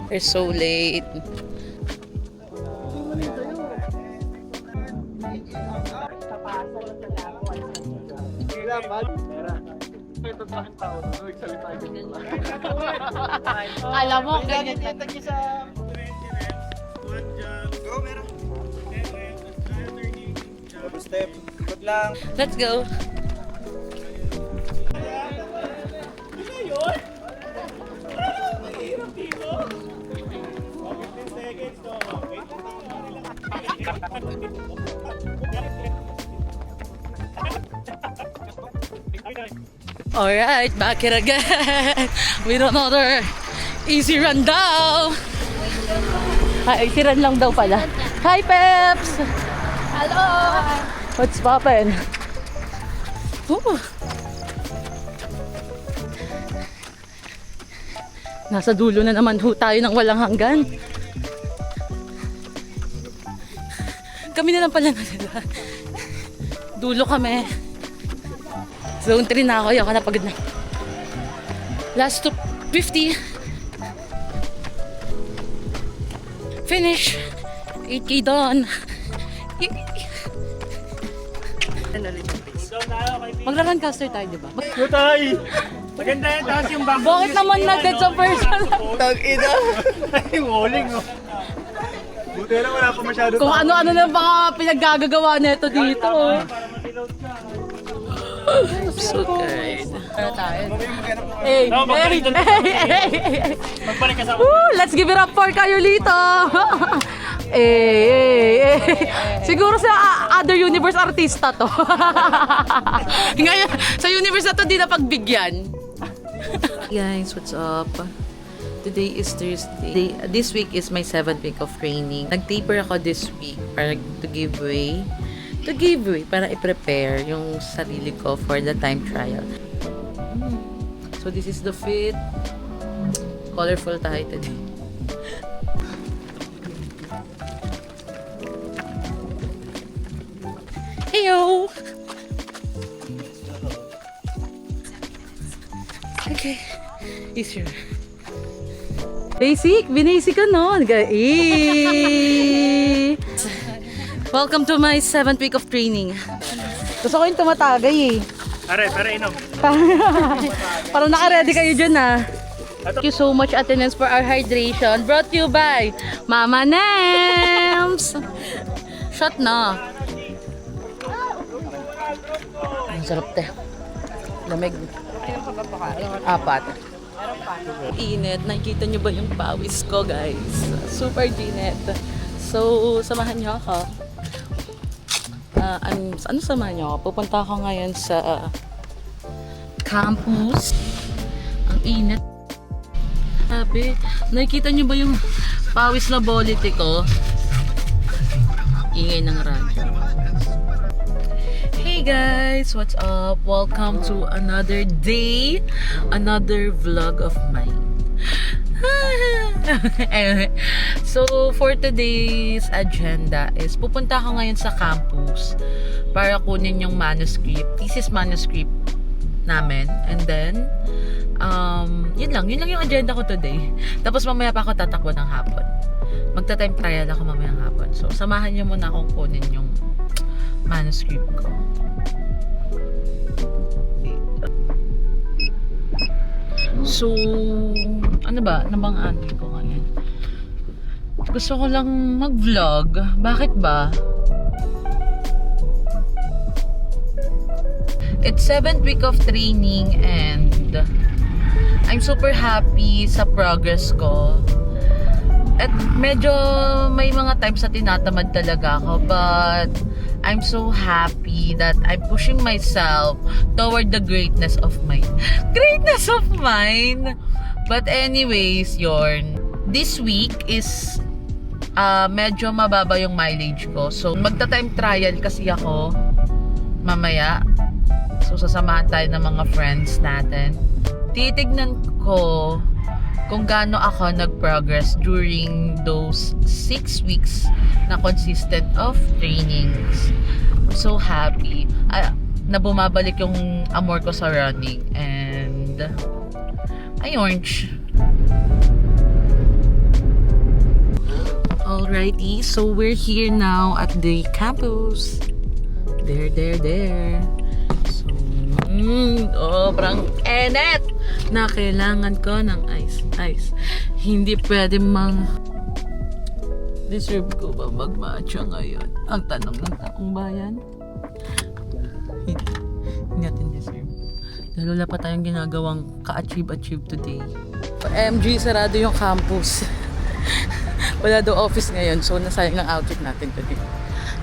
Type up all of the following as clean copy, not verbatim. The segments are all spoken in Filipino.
We're so late. Alam mo, ganyan lang. Step. Good lang. Let's go. Alright, back it again with another easy run daw. Easy run lang daw pala. Hi, Peps! Hello! What's poppin'? Ooh. Nasa dulo na naman ho tayo ng walang hanggan. Kami na lang pala na. Dulo kami. Zone 3 na ako. Ayoko na, pagod na. Last 250. Finish. 8K done. Magra-runcaster tayo, di ba? Tay! Maganda yan, tapos yung bamboo. Bakit naman natin sa person? Tag-ina. Yung walling, oh. Buti lang, wala pa masyado. Kung ano-ano na baka pinaggagawa nito dito. Oh. So good. Ano tayo? Hey, hey, hey. Magbalik ka sa Let's give it up for Carlito. Eh. Siguro sa other universe artista to. Ngayon, sa universe na to di na pagbigyan. Guys, what's up? Today is Thursday. This week is my 7th week of training. Nag-taper ako this week para to give way, para i-prepare yung sarili ko for the time trial. So this is the fit. Colorful tayo today. Heyo! Okay. Easier. Basic? Binasic ka no? Welcome to my 7th week of training. Gusto ko yung tumatagay eh. Are, inom. Parang naka-ready kayo dyan ah. Thank you so much attendance for our hydration. Brought to you by Mama Nems. Shot na. Ang sarap te. Lamig. 4. Init. Nakikita nyo ba yung pawis ko guys? Super init. So, samahan nyo ako. Ano samahan nyo ako? Pupunta ako ngayon sa campus. Ang init. Sabi, nakikita nyo ba yung pawis na bolite ko? Ingay ng radyo. Hey guys, what's up? Welcome to another day, another vlog of mine. So for today's agenda is pupunta ako ngayon sa campus para kunin yung manuscript, thesis manuscript namin, and then yun lang yung agenda ko today. Tapos mamaya pa ako tatakbo ng hapon. Magta-time trial ako mamaya ng hapon. So samahan niyo muna akong kunin yung manuscript ko. So, ano ba? Ano bang ano ko ngayon? Gusto ko lang mag-vlog. Bakit ba? It's 7th week of training and I'm super happy sa progress ko. At medyo may mga times na tinatamad talaga ako, but I'm so happy that I'm pushing myself toward the greatness of mine. But anyways, this week is medyo mababa yung mileage ko. So magta-time trial kasi ako mamaya. So sasamahan tayo ng mga friends natin. Titignan ko kung gaano ako nag-progress during those 6 weeks na consistent of trainings. I'm so happy na bumabalik yung amor ko sa running, and ay orange. Alrighty, so we're here now at the campus. There. So, sobrang init na kailangan ko ng ice. Hindi pwede deserve ko ba mag-matcha ngayon? Ang tanong ng taong bayan. Hindi natin deserve. Dahil wala pa tayong ginagawang ka-achieve today. MG, sarado yung campus. Wala daw office ngayon, so nasayang ang outfit natin today.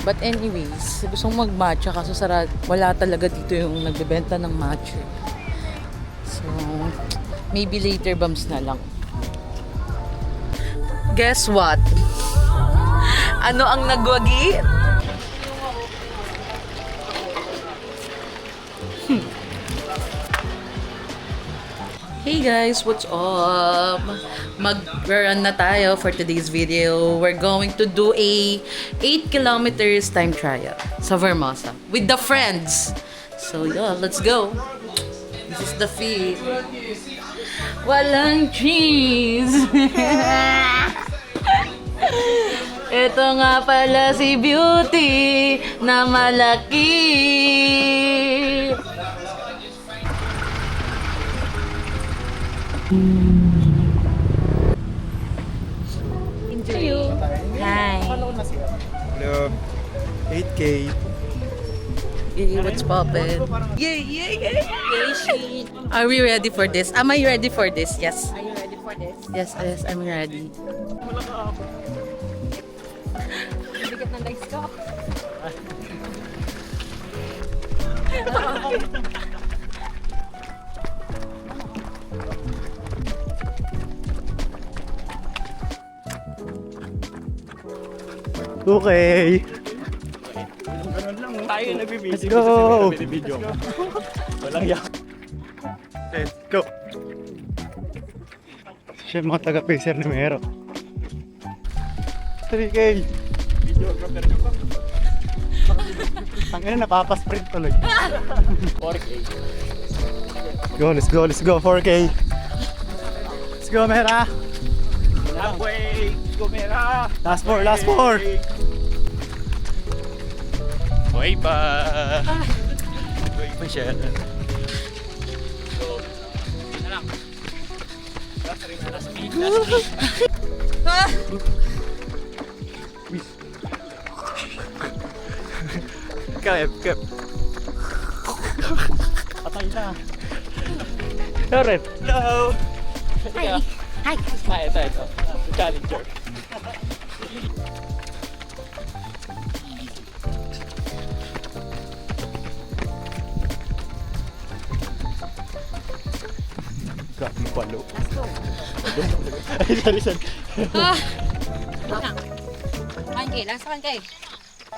But anyways, gusto kong mag-matcha kaso sarado. Wala talaga dito yung nagbebenta ng matcha. So, maybe later bums na lang. Guess what? Ano ang nagwagi? Hey guys, what's up? Mag-run na tayo for today's video. We're going to do a 8 kilometers time trial sa Vermosa with the friends. So yeah, let's go. This is the feed. Walang cheese. Ito nga pala si Beauty na malaki. Hi. Hello. 8K. Yay, what's poppin'? Yay. Are we ready for this? Am I ready for this? Yes. Are you ready for this? Yes, I'm ready. Bigat ng legs ko. Okay. Tayo nagbibideo. Let's go. Video. Walang yak. Let's go. Siya mga taga-pacer ni Mero. 3K. Videographer ka ba? Ang ina, napapasprint tuloy. 4K. Let's go. 4K. Let's go, Mera. Halfway. Gumera. Last 4. Way pa. Way pa siya. Kep. Patay na. Rep. Hello. Hi. Ito. Challenger. Grabe palo. Let's go. Ay, sorry. Last 1K.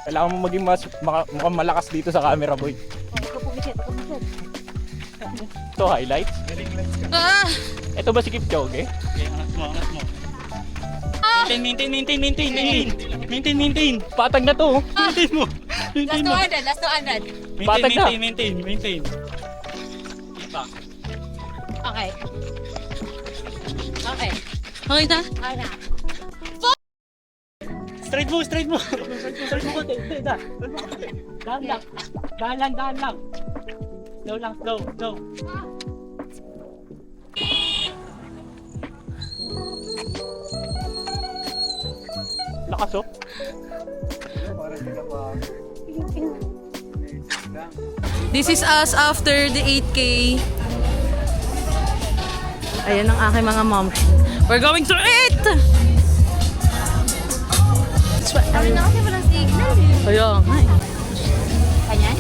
Kailangan mo maging mukhang malakas dito sa camera, boy. Ikaw pumikit. Ito, highlights. Ito ba si Kipchoge? Maintain. Patag na to. Maintain mo. Last 200. Patag na. Maintain. Okay. Okay na? Okay na. Straight mo. konti. Dahan lang. Slow. Lakas, oh. This is us after the 8K. Ayan ang aking mga mom. We're going to eat! Kami na kasi walang signal. Kaya nga eh. Kanyan?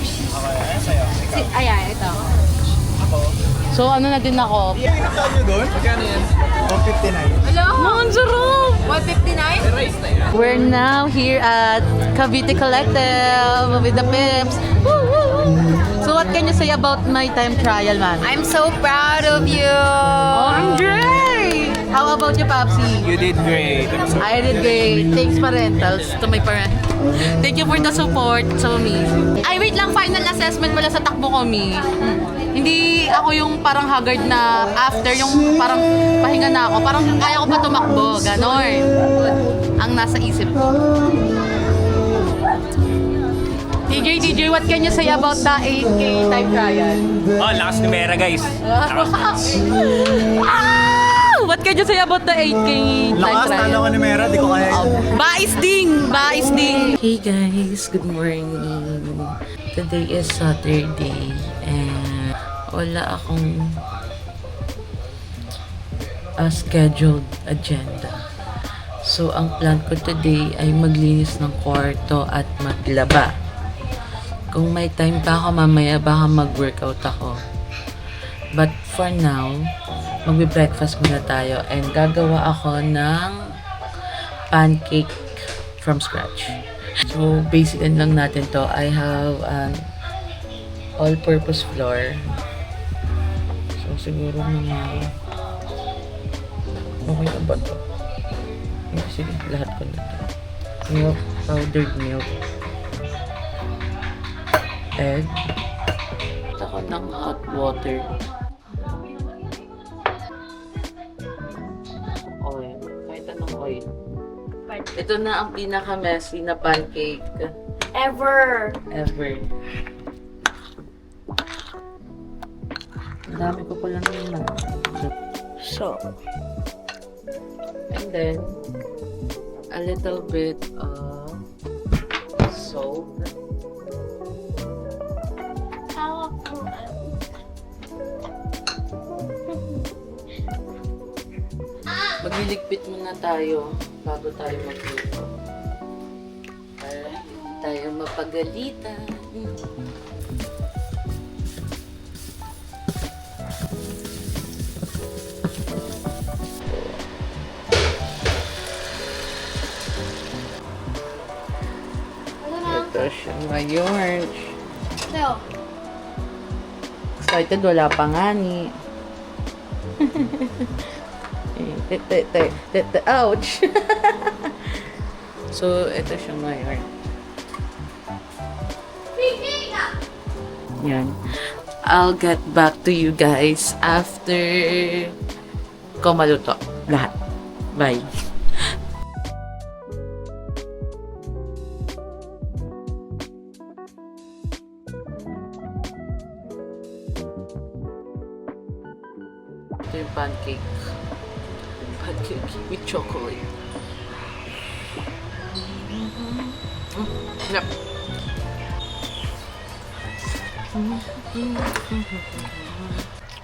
Ayan, ito. So ano na din ako? Saan nyo doon? Magkano yan? 159. Hello? Ang sarap! 159? We're now here at Cavite Collective with the Pips. Woo! So what can you say about my time trial, man? I'm so proud of you. Andre! How about you, Papsi? You did great. I did great. Thanks, parentals, to my parents. Thank you for the support. So amazing. Ay, wait lang. Final assessment pala sa tumakbo kami. Hindi ako yung parang haggard na after yung parang pahinga na ako. Parang kaya ko pa tumakbo. Ganon. Ang nasa isip ko. DJ, what can you say about the 8K time trial? Oh, lakas ni Mera guys. What can you say about the 8K time Lakas, trial? talo ko ni Mera, di ko kaya yun. Bais ding! Bais ding! Hey guys, good morning. Today is Saturday and wala akong scheduled agenda. So, ang plan ko today ay maglinis ng kwarto at maglaba. Kung may time pa ako mamaya, baka mag-workout ako. But for now, magbe-breakfast muna tayo and gagawa ako ng pancake from scratch. So, basican lang natin to. I have an all-purpose flour. So, siguro mga okay na ba to? Sige, lahat ko na to. Milk, powdered milk. Egg. Ako ng hot water. Oil. Kahit anong oil. Ito na ang pinaka-messy na pancake Ever. ever. Ang dami ko pala naman. So, and then, a little bit of salt. Magliligpit muna tayo bago tayo magluto. Para hindi tayo mapagalitan. Ito siya ngayon. So, Excited, wala pa nga ni. Ouch! So, ito siya ngayon. Yan. I'll get back to you guys after ko maluto. Lahat. Bye. Ito yung pancake. Pancake with chocolate. Yep.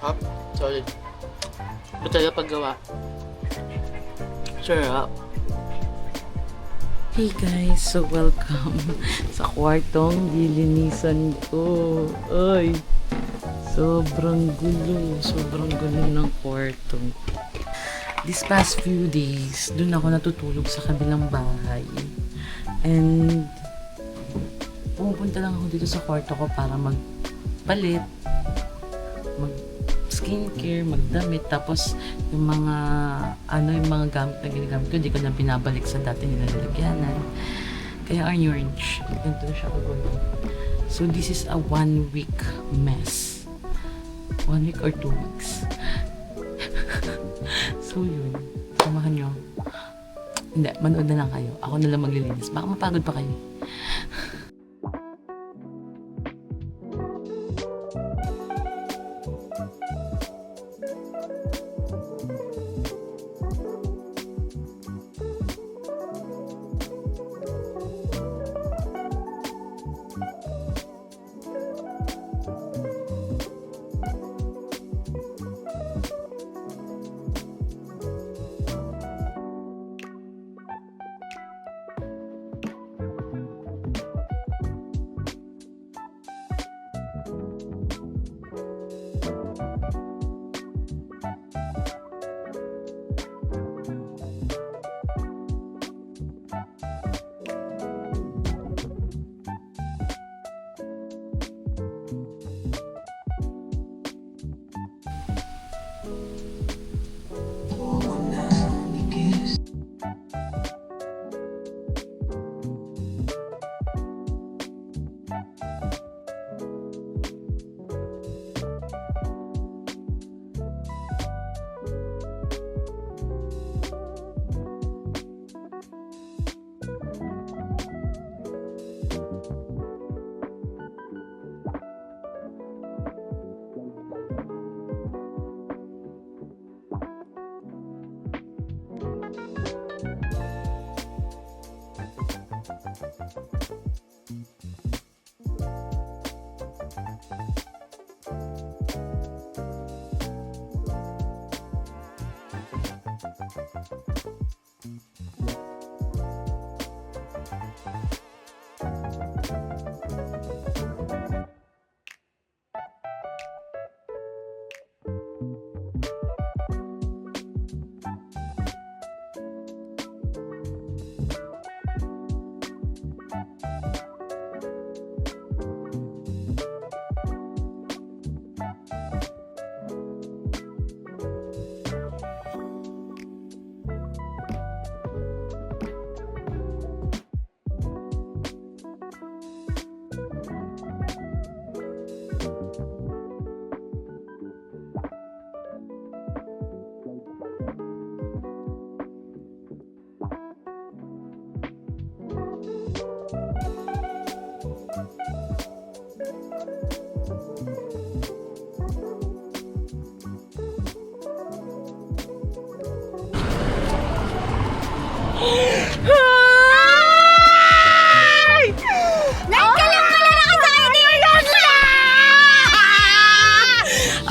Hop. Solid. Ito talaga paggawa. Sarap. Hey guys, so welcome sa kwartong lilinisan ko. Ay, sobrang gulo ng kwarto. These past few days, dun ako natutulog sa kabilang bahay. And pumupunta lang ako dito sa kwarto ko para magpalit, mag-skincare, magdamit, tapos yung mga gamit na ginagamit ko, hindi ko na binabalik sa dati nilalagyanan. Kaya orange. Ganito na siya kagulo. So this is a 1 week mess. 1 week or 2 weeks. So yun, samahan nyo. Hindi, manood na lang kayo. Ako na lang maglilinis. Baka mapagod pa kayo.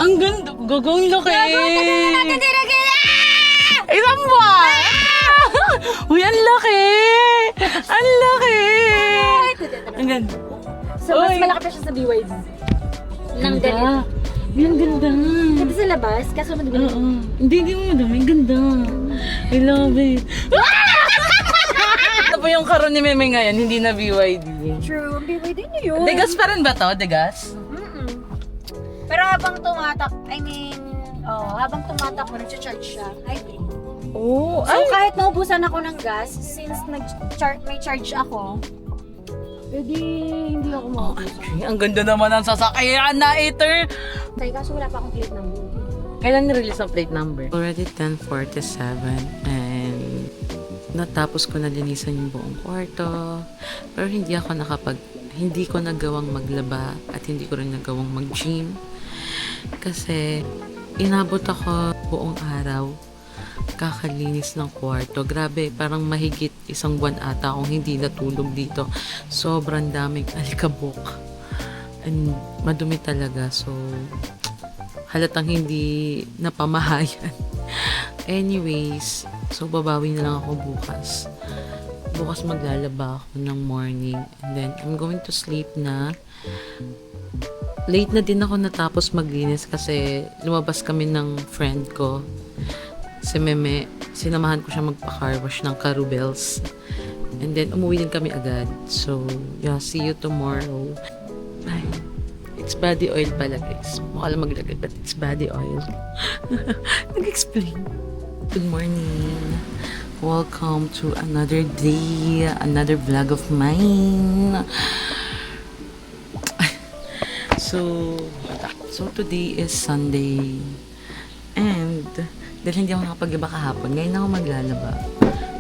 Ang ganda. Gagawin laki. Isang buwan. Uy, ang laki. Ang laki. Ang ganda. So, mas Uy. malaki pa siya sa BYD. Nang Ganda. ganito. Ang ganda. Ganda sa labas, kaso madumi. Hindi mo madami. Ang ganda. I love it. Ano po yung karon ni Meme ngayon? Hindi na BYD. True, ang BYD niyo yun. Degas pa rin ba to? Degas? Pero habang habang tumatakbo, nag-charge siya. Hybrid. Oh, So, kahit naubusan ako ng gas, since may charge ako, pwede hindi ako maubusan. Ang ganda naman ng sasakyan na iter. Kaya kaso wala pa akong plate number. Kailan nirelease ang plate number? Already 10:47 and natapos ko na linisan yung buong kwarto. Pero hindi ko nagawang maglaba at hindi ko rin nagawang mag-gym. Kasi inabot ako buong araw kakalinis ng kwarto. Grabe, parang mahigit isang buwan ata akong hindi natulog dito. Sobrang daming alikabok. And madumi talaga. So, halatang hindi napamahayan. Anyways, so babawi na lang ako bukas. Bukas maglalaba ako ng morning. And then, I'm going to sleep na. Late na din ako natapos maglinis kasi lumabas kami ng friend ko. Si Meme, sinamahan ko siya magpa-car wash ng Carubels. And then, umuwi din kami agad. So, yeah, see you tomorrow. Ay, it's body oil pala, guys. Mukha lang maglagay, but it's body oil. Nag-explain. Good morning. Welcome to another day, another vlog of mine. So today is Sunday. And dahil hindi ako nakapaglaba kahapon, ngayon ako maglalaba.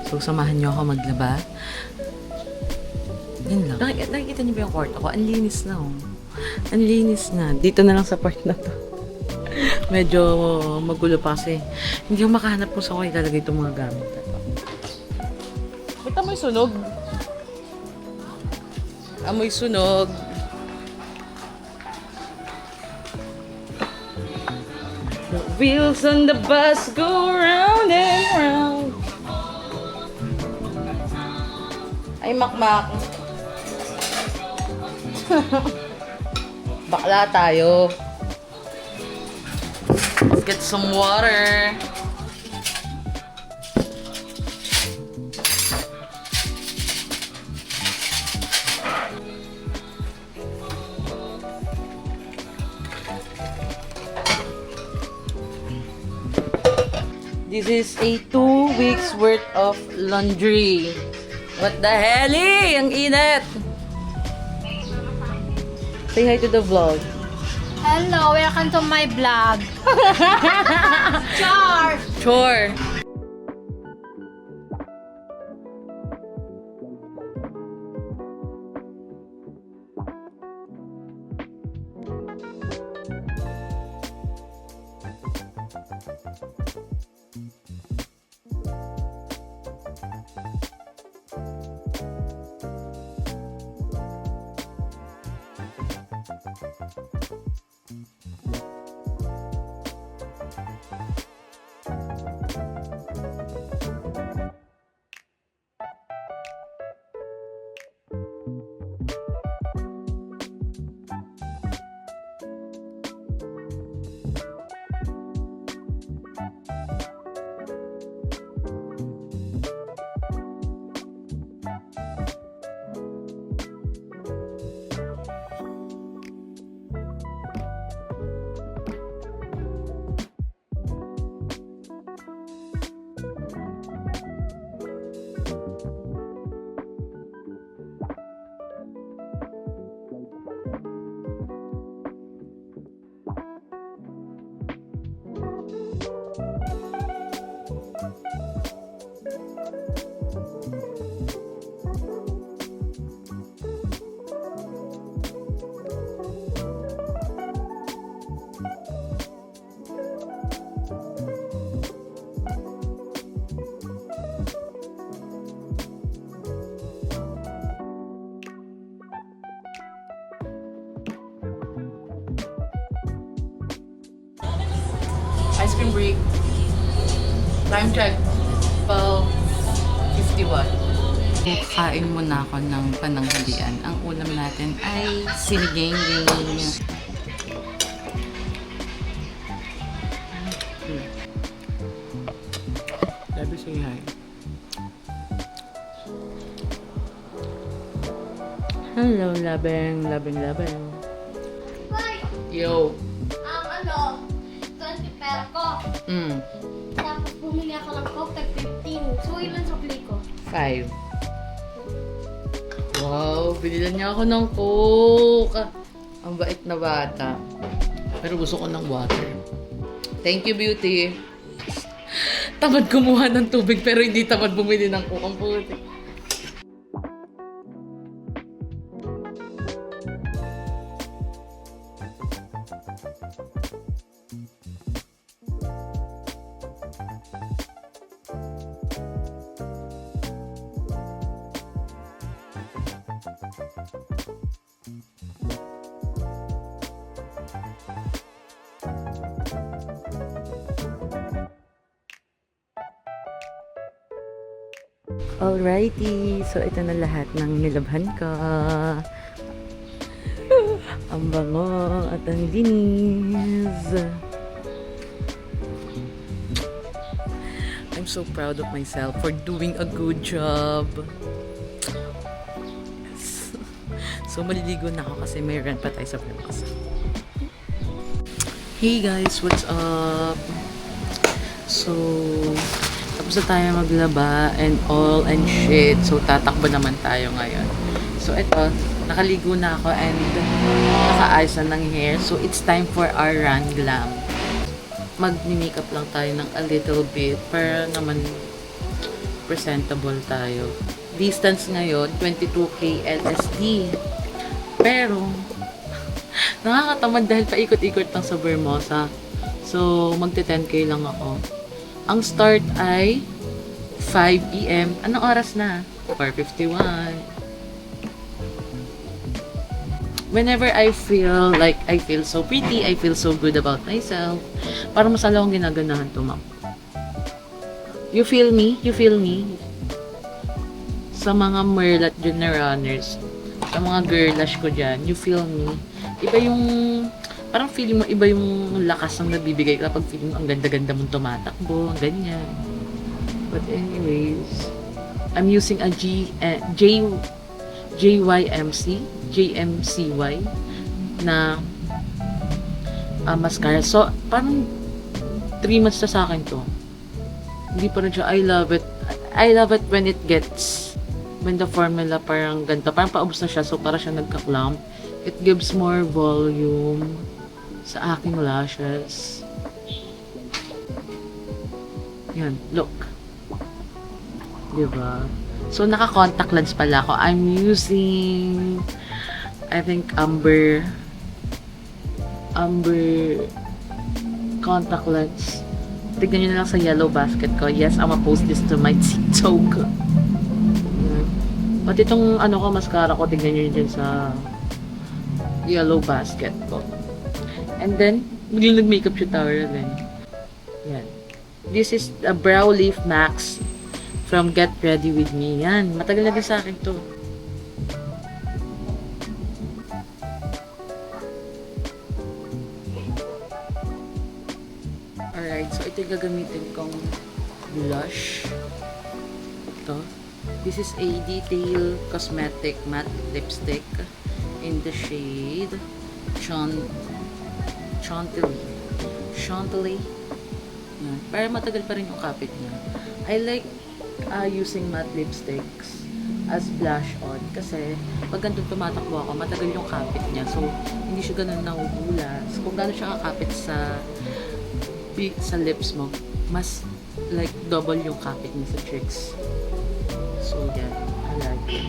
So samahan niyo ako maglaba. Yun lang. Nakikita niyo ba yung kwarto ko? Ang linis na, oh. Ang linis na. Dito na lang sa part na to. Medyo magulo pa kasi hindi ko makahanap kung saan ko ilalagay itong mga gamit. Ba't amoy sunog? Amoy sunog. The wheels on the bus go round and round. Ay, makmak. Bakla tayo. Let's get some water. This is a 2 weeks worth of laundry. What the hell? Ang init! Say hi to the vlog. Hello, welcome to my vlog. Char! Chore. Ice cream break. Time check. 12:51. Kain muna ako ng pananghalian. Ang ulam natin ay sinigang. Sabi say hi. Hello, labeng. Yo. 20 pera ko. Tapos bumili ako ng Coke tag 15. So, ilan sukli ko? 5. Wow, binilan niya ako ng Coke. Ang bait na bata. Pero gusto ko ng water. Thank you, Beauty. Tamad kumuha ng tubig pero hindi tamad bumili ng Coke. Ang puti. Alrighty, so ito na lahat ng nilabhan ko. Ang bango at ang linis. I'm so proud of myself for doing a good job. Yes. So maliligo na ako kasi may rent pa tayo sa Vermont. Hey guys, what's up? So tapos na tayo maglaba and all and shit. So, tatakbo naman tayo ngayon. So, ito, nakaligo na ako and nakaayos na ng hair. So, it's time for our run glam. Mag-makeup lang tayo ng a little bit para naman presentable tayo. Distance ngayon, 22K LSD. Pero, nakakatamad dahil paikot-ikot lang sa Vermosa. So, magte-10K lang ako. Ang start ay 5 PM. Anong oras na? 4:51. Whenever I feel like I feel so pretty, I feel so good about myself, parang mas alawang ginaganahan to, ma'am. You feel me? You feel me? Sa mga Merlat Junior Runners, sa mga girlash ko dyan, you feel me? Iba yung parang feeling mo iba yung lakas ng nabibigay kapag feeling mo ang ganda-ganda mong tumatakbo, ganyan. But anyways, I'm using a JMCY na mascara. So, parang 3 months na sa akin to. Hindi pa rin siya, I love it. I love it when it gets, when the formula parang ganito, parang paubos na siya, so para siya nagka-clump. It gives more volume sa aking lashes. Yan, look. Diba? So, naka-contact lens pala ako. I'm using, I think, Amber contact lens. Tignan nyo na lang sa yellow basket ko. Yes, I'm gonna post this to my TikTok. Yan. Pati itong, mascara ko, tignan nyo dyan sa yellow basket ko. And then, biglang nag-makeup tutorial din. Yan. This is a Brow Leaf Max from Get Ready With Me. Yan. Matagal na din sa akin to. Alright. So, ito yung gagamitin kong blush. Ito. This is a Detail Cosmetic Matte Lipstick in the shade Chantilly. Yan. Para matagal pa rin yung kapit niya. I like using matte lipsticks as blush on kasi pag ganito tumatakbo ako, matagal yung kapit niya. So, hindi siya ganun nahuhula. So, kung gano'n siya kakapit sa lips mo, mas like double yung kapit niya sa cheeks. So, yan. I like it.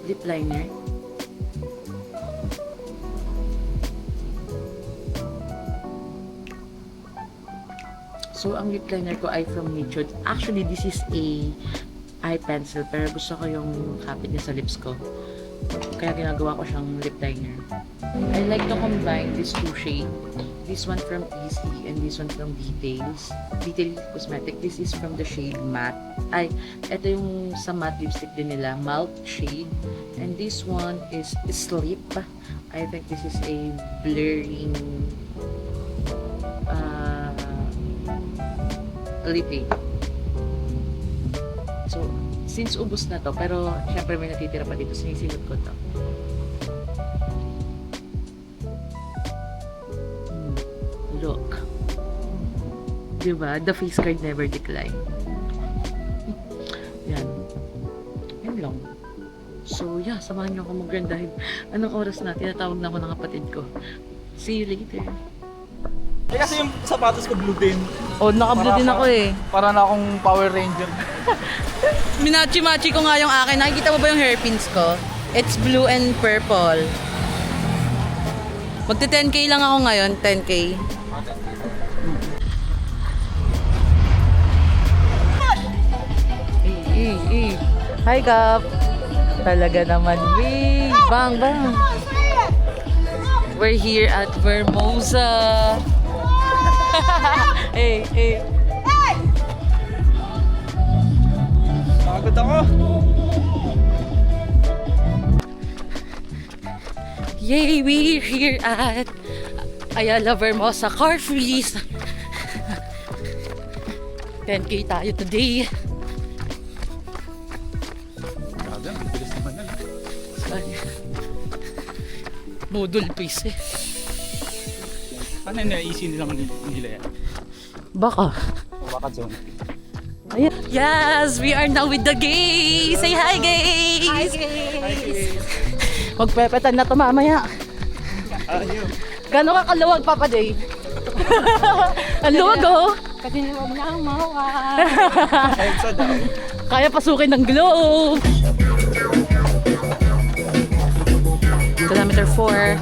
Lip liner. So, ang lip liner ko ay from Nature. Actually, this is a eye pencil, pero gusto ko yung kapit niya sa lips ko. Kaya ginagawa ko siyang lip liner. I like to combine these two shades. This one from Easy and this one from Details. Detail Cosmetic. This is from the shade Matte. Ay, ito yung sa matte lipstick din nila. Malt shade. And this one is Sleep. I think this is a blurring lip. So, since ubos na to, pero syempre may natitira pa dito, sinisilot ko to. Look. Diba? The face card never decline. Yan. Yan lang. So, yeah, samahan niyo ako mag-grandahin. Anong oras na? Tinatawag na ako ng kapatid ko. See you later. Eh kasi yung sapatos ko blue din. Oh, naka-blue din ako eh. Para na akong Power Ranger. Minachi-machi ko nga yung akin. Nakikita mo ba yung hairpins ko? It's blue and purple. Magti 10k lang ako ngayon. 10k. Hi, Gap. Talaga naman. Hey, bang, bang. We're here at Vermosa. Hey, hey. Pagod ako. Yay, we're here at Ayala Vermosa Car Freeze. 10k tayo today. Grabe, ang bilis naman na. Model piece eh. Paano na-easy nilang nila yan? Baka. O baka zone. Ayan. Yes, we are now with the gays. Say hi, gays. Hi, guys! Magpepetan na to mamaya. Ayun. Gano'n ka kaluwag, Papa Day? Ang luwag, oh. Kasi huwag niya ang mawa. Ayun sa daw. Kaya pasukin ng globe. Kilometer 4.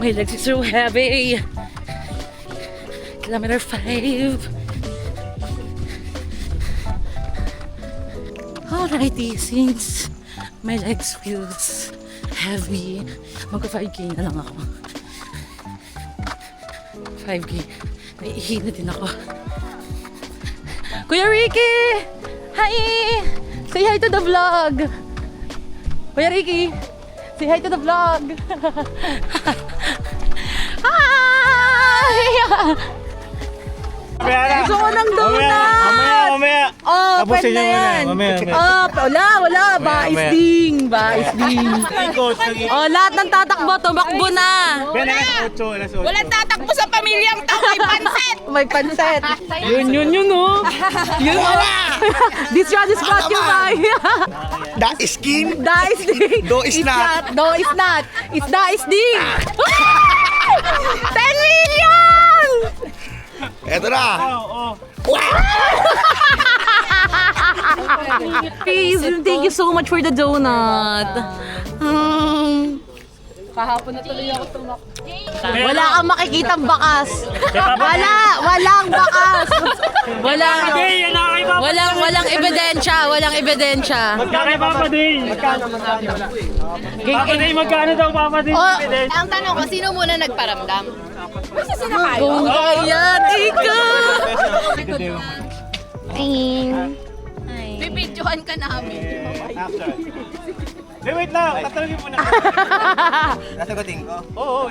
My legs are so heavy. Kilometer 5. Alrighty, since my legs feels heavy, magka-5k na lang ako. 5k. Naiihina din ako. Kuya Ricky! Hi! Say hi to the vlog! Kuya Ricky! Say hi to the vlog! Hi! Gusto ko ng donut! Mamaya. Oh, Tapusin pwede na niyo muna. yan. Mamaya. Oh, wala. Bais Mamaya. ding. Bais ding. Ikot. Oh, lahat ng tatakbo, tumakbo na. Alas 8. Walang tatakbo sa pamilyang to, may pansit! May panset. Yun, oh. Yun, oh. This run is brought to you by... That is Kim. Da is ding. Do is not. No, it's not. It's da is ding. 10 million! Eto na. Please, thank you so much for the donut. Wala kang makikitang bakas. Walang bakas. Walang ebidensya. Magkano Papa Day? Papa Day, magkano daw Papa Day? Oh, Ang tanong ko, sino muna nagparamdam? Basta sila kayo. kung kaya, tika. Bibidyohan ka namin. Wait lang. Tatanungin mo na. Nasagutin ko. Oo.